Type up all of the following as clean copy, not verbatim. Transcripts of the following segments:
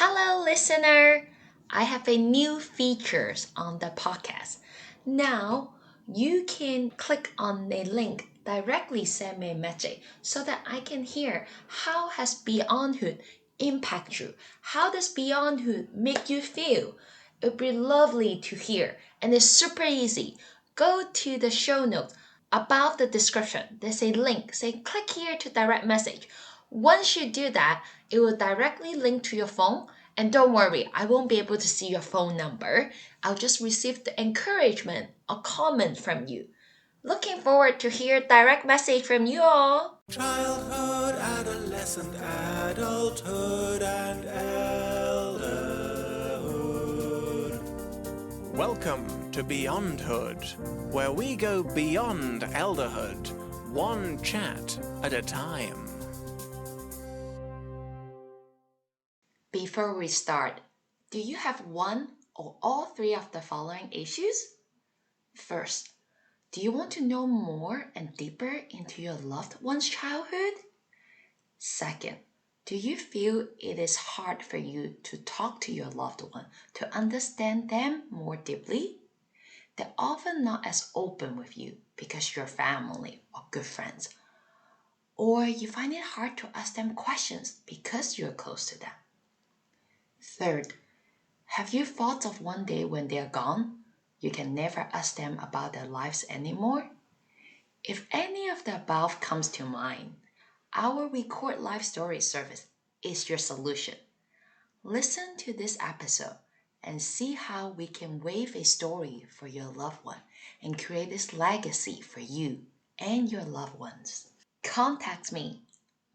Hello, listener. I have a new features on the podcast. Now you can click on a link directly send me a message so that I can hear how has Beyondhood impact you? How does Beyondhood make you feel? It would be lovely to hear and it's super easy. Go to the show notes above the description. There's a link. Say click here to direct message. Once you do that, it will directly link to your phone. And don't worry, I won't be able to see your phone number. I'll just receive the encouragement or comment from you. Looking forward to hear direct message from you all. Childhood, adolescent, adulthood, and elderhood. Welcome to Beyondhood, where we go beyond elderhood, one chat at a time. Before we start, do you have one or all three of the following issues? First, do you want to know more and deeper into your loved one's childhood? Second, do you feel it is hard for you to talk to your loved one to understand them more deeply? They're often not as open with you because you're family or good friends. Or you find it hard to ask them questions because you're close to them. Third, have you thought of one day when they're gone, you can never ask them about their lives anymore? If any of the above comes to mind, our Record Life Story service is your solution. Listen to this episode and see how we can weave a story for your loved one and create this legacy for you and your loved ones. Contact me.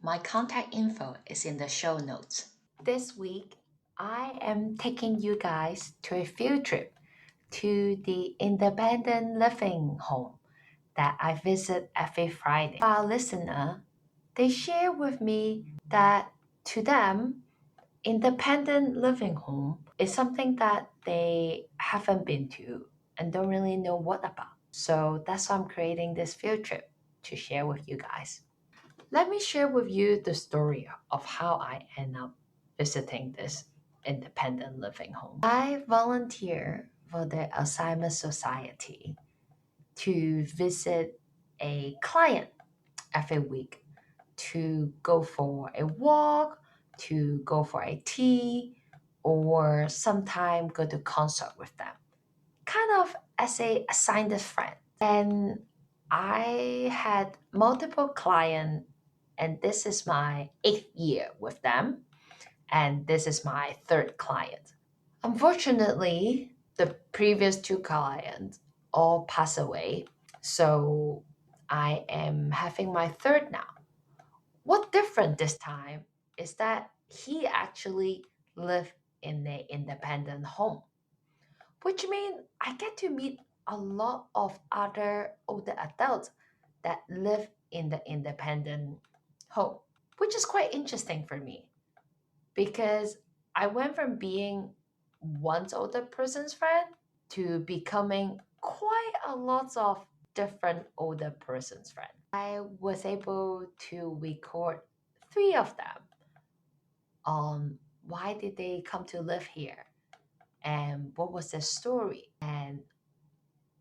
My contact info is in the show notes. This week, I am taking you guys to a field trip to the independent living home that I visit every Friday. Our listener, they share with me that to them, independent living home is something that they haven't been to and don't really know what about. So that's why I'm creating this field trip to share with you guys. Let me share with you the story of how I end up visiting this independent living home. I volunteer for the Alzheimer's Society to visit a client every week to go for a walk, to go for a tea, or sometime go to concert with them. Kind of as a assigned friend. And I had multiple clients, and this is my 8th year with them, and this is my 3rd client. Unfortunately, the previous 2 clients all passed away, so I am having my 3rd now. What different this time is that he actually lived in an independent home, which means I get to meet a lot of other older adults that live in the independent home, which is quite interesting for me because I went from being one older person's friend to becoming quite a lot of different older person's friend. I was able to record 3 of them on why did they come to live here and what was their story. And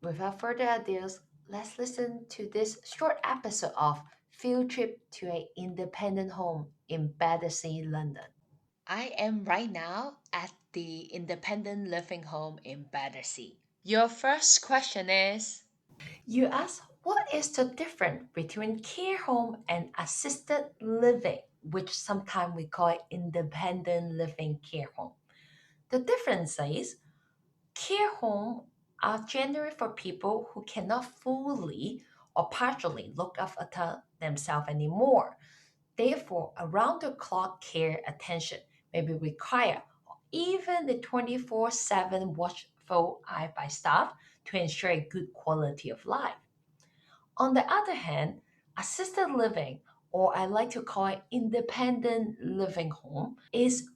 without further ado, let's listen to this short episode of Field Trip to an Independent Home in Battersea, London. I am right now at the independent living home in Battersea. Your first question is, you ask, what is the difference between care home and assisted living, which sometimes we call independent living care home? The difference is care home are generally for people who cannot fully or partially look after themselves anymore. Therefore, around the clock care attention may be required, or even the 24/7 watchful eye by staff to ensure a good quality of life. On the other hand, assisted living, or I like to call it independent living home, is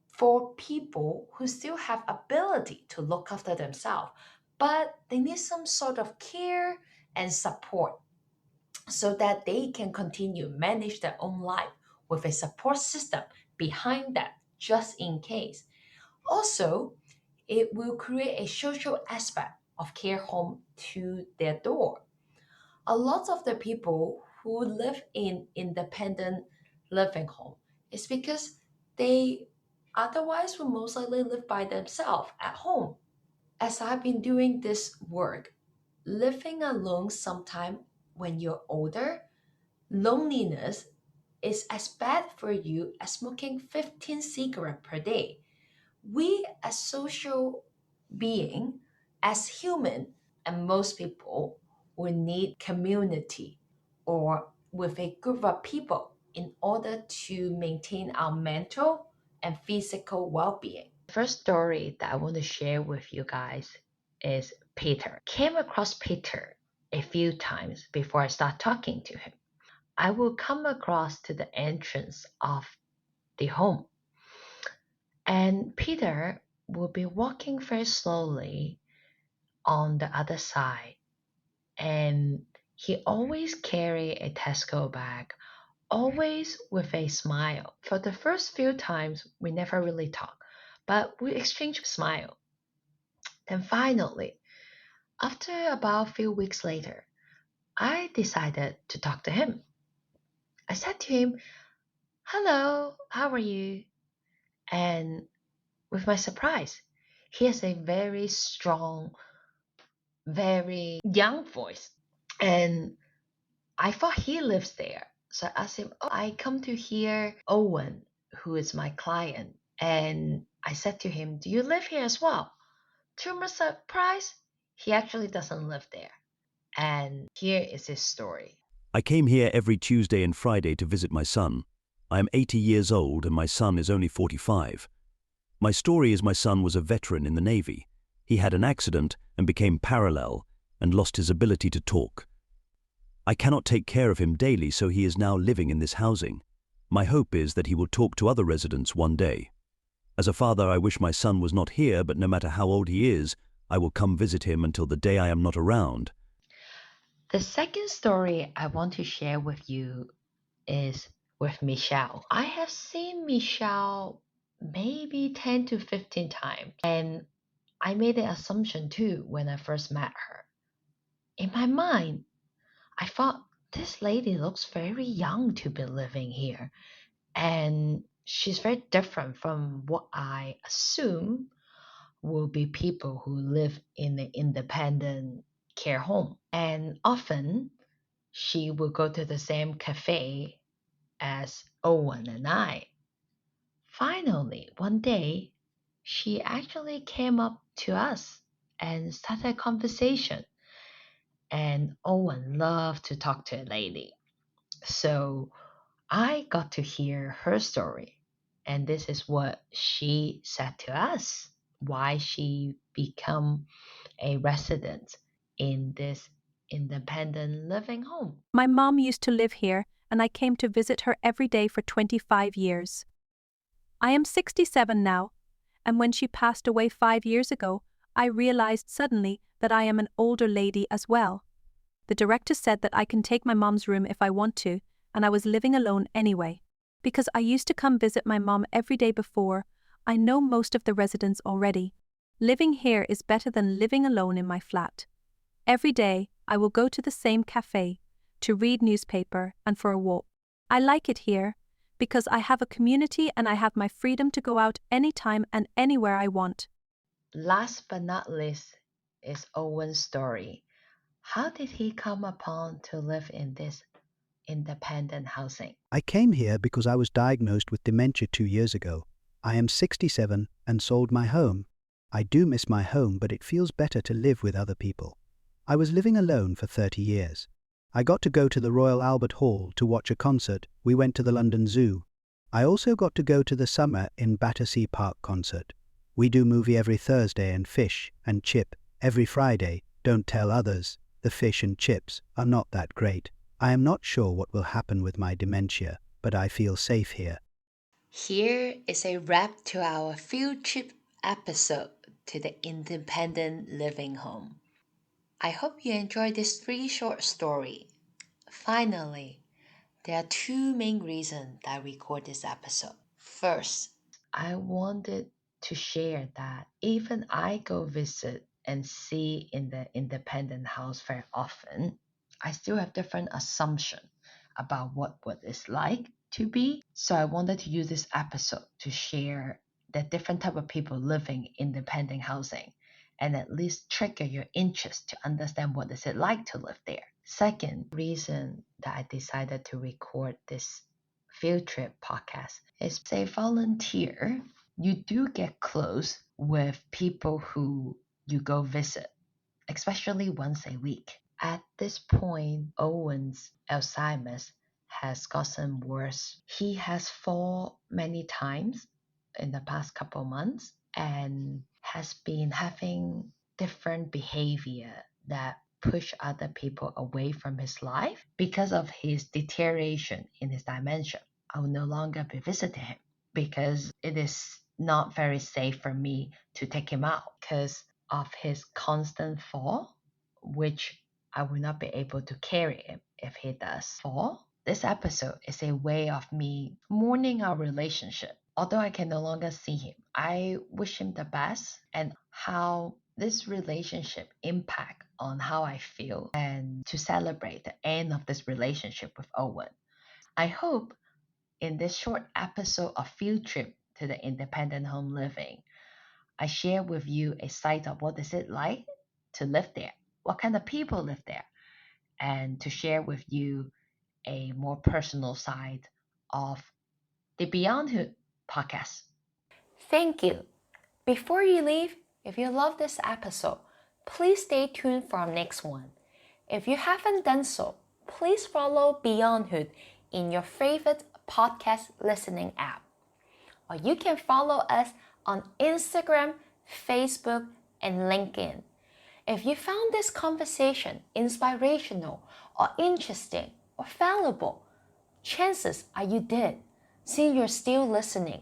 for people who still have ability to look after themselves, but they need some sort of care and support so that they can continue manage their own life with a support system behind that just in case. Also, it will create a social aspect of care home to their door. A lot of the people who live in independent living home is because they otherwise would most likely live by themselves at home. As I've been doing this work, living alone sometime when you're older, loneliness is as bad for you as smoking 15 cigarettes per day. We as social being, as human, and most people will need community or with a group of people in order to maintain our mental and physical well-being. The first story that I want to share with you guys is Peter. Came across Peter a few times before I start talking to him. I will come across to the entrance of the home, and Peter will be walking very slowly on the other side, and he always carry a Tesco bag, always with a smile. For the first few times, we never really talk, but we exchange smile. Then finally, after about a few weeks later, I decided to talk to him. I said to him, "Hello, how are you?" And with my surprise, he has a very strong, very young voice. And I thought he lives there. So I asked him, "Oh, I come to hear Owen, who is my client." And I said to him, "Do you live here as well?" To my surprise, he actually doesn't live there. And here is his story. I came here every Tuesday and Friday to visit my son. I am 80 years old and my son is only 45. My story is my son was a veteran in the Navy. He had an accident and became parallel and lost his ability to talk. I cannot take care of him daily, so he is now living in this housing. My hope is that he will talk to other residents one day. As a father, I wish my son was not here, but no matter how old he is, I will come visit him until the day I am not around. The second story I want to share with you is with Michelle. I have seen Michelle maybe 10 to 15 times, and I made the assumption too when I first met her. In my mind, I thought this lady looks very young to be living here, and she's very different from what I assume will be people who live in an independent care home. And often she will go to the same cafe as Owen and I. Finally, one day, she actually came up to us and started a conversation. And Owen loved to talk to a lady. So I got to hear her story. And this is what she said to us, why she became a resident in this independent living home. My mom used to live here, and I came to visit her every day for 25 years. I am 67 now, and when she passed away 5 years ago, I realized suddenly that I am an older lady as well. The director said that I can take my mom's room if I want to, and I was living alone anyway. Because I used to come visit my mom every day before, I know most of the residents already. Living here is better than living alone in my flat. Every day, I will go to the same cafe to read newspaper and for a walk. I like it here because I have a community and I have my freedom to go out anytime and anywhere I want. Last but not least is Owen's story. How did he come upon to live in this independent housing? I came here because I was diagnosed with dementia 2 years ago. I am 67 and sold my home. I do miss my home, but it feels better to live with other people. I was living alone for 30 years. I got to go to the Royal Albert Hall to watch a concert. We went to the London Zoo. I also got to go to the Summer in Battersea Park concert. We do movie every Thursday and fish and chip every Friday. Don't tell others. The fish and chips are not that great. I am not sure what will happen with my dementia, but I feel safe here. Here is a wrap to our field trip episode to the independent living home. I hope you enjoyed this 3 short story. Finally, there are 2 main reasons that I record this episode. First, I wanted to share that even I go visit and see in the independent house very often, I still have different assumption about what it's like to be. So I wanted to use this episode to share the different type of people living independent housing and at least trigger your interest to understand what is it like to live there. Second reason that I decided to record this field trip podcast is say volunteer, you do get close with people who you go visit, especially once a week. At this point, Owen's Alzheimer's has gotten worse. He has fallen many times in the past couple months and has been having different behavior that push other people away from his life because of his deterioration in his dementia. I will no longer be visiting him because it is not very safe for me to take him out because of his constant fall, which I will not be able to carry him if he does fall. This episode is a way of me mourning our relationship. Although I can no longer see him, I wish him the best and how this relationship impact on how I feel and to celebrate the end of this relationship with Owen. I hope in this short episode of Field Trip to the Independent Home Living, I share with you a sight of what is it like to live there, what kind of people live there, and to share with you a more personal side of the Beyondhood podcast. Thank you. Before you leave, if you love this episode, please stay tuned for our next one. If you haven't done so, please follow Beyondhood in your favorite podcast listening app. Or you can follow us on Instagram, Facebook, and LinkedIn. If you found this conversation inspirational or interesting or valuable, chances are you did, since you're still listening.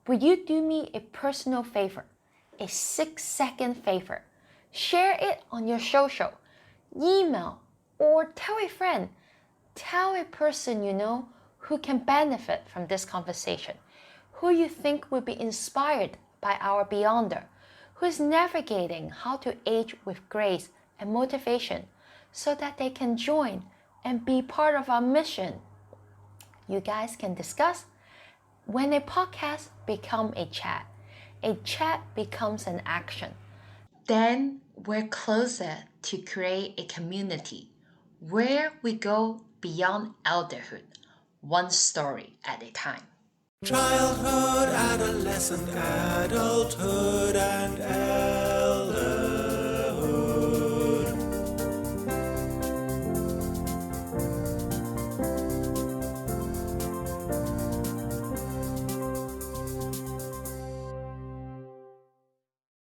Would you do me a personal favor, a 6-second favor? Share it on your social, email, or tell a friend. Tell a person you know who can benefit from this conversation, who you think will be inspired by our Beyonder, who is navigating how to age with grace and motivation so that they can join and be part of our mission. You guys can discuss. When a podcast becomes a chat becomes an action. Then we're closer to create a community where we go beyond elderhood, one story at a time. Childhood, adolescent, adulthood, and